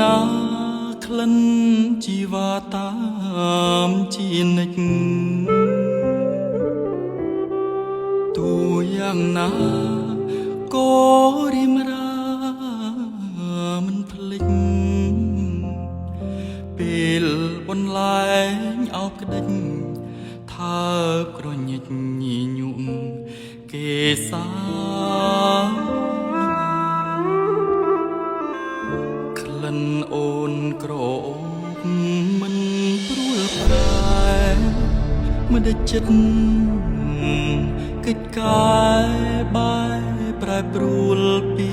ណាក្លិនជីវ៉ាតាមជានិច្ចទូយ៉ាងណាក៏រិមរាមិនភ្លេចពេលបន្លែងអោបក្តិចថាក្រញិចញីញុំគេសាក្លិនអូនក្រអូបមិនព្រួលប្រែមិនដេចចិត្តកិច្ចកាយបែប្រែប្រួលពី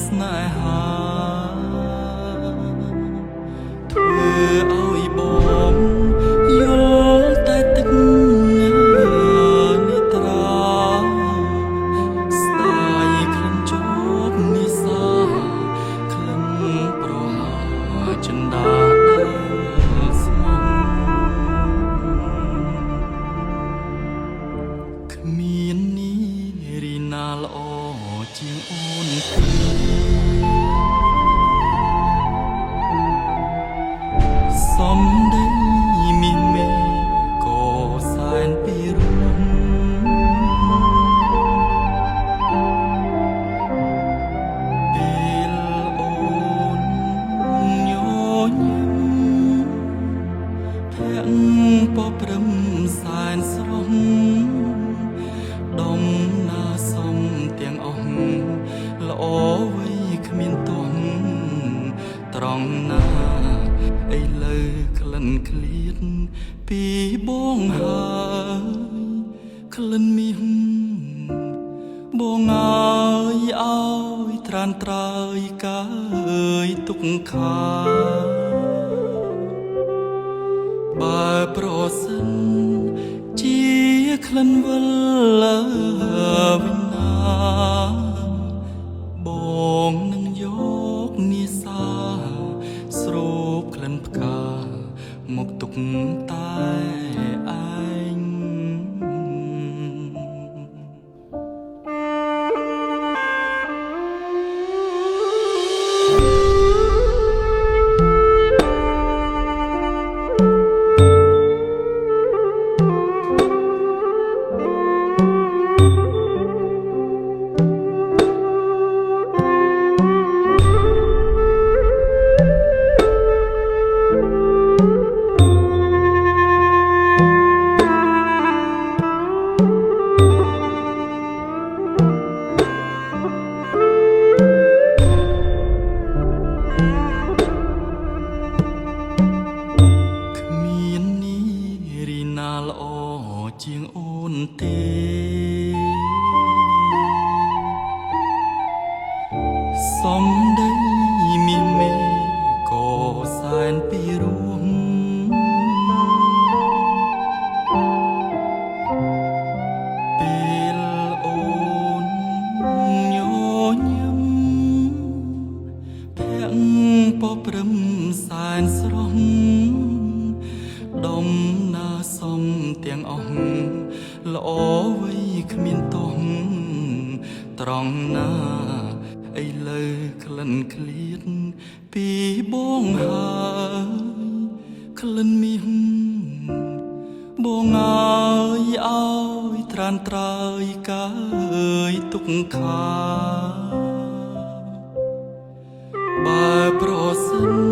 ស្នេហាធ្វើឲ្យបងយល់តែទឹកនេត្រាស្ដាយក្លិនជាប់និសាក្លិនប្រហាចិន្តាដែលស្មងគ្មាននារីណាល្អជាងអូនទេសំដីមានមេក៏សែនពីរួមពេលអូនញញឹមភ័ក្រពព្រឹមសែនស្រស់ដំណាសំទាំងអស់ល្អវៃគ្មានទន់ត្រង់ណាឥឡូវក្លិនឃ្លៀតពីបងហើយក្លិនមានបងអើយឲ្យត្រានត្រើយកាយទុកខាបើប្រសិនជាក្លិនវិលវិញណាបងនឹងយកនេសាស្រូបក្លិនផ្កាមកទុកតែឯងល្អជាងអូនទេសំដីមានមេក៏សែនពីរួមពេលអូនញញឹមភ័ក្រពព្រឹមសែនស្រស់ដំណាសំទាំងអស់ល្អវៃគ្មានទោះត្រង់ណាឥឡូវក្លិនឃ្លៀតពីបងហើយក្លិនមានបងអើយឲ្យត្រានត្រើយកាយទុកខាបើប្រសិន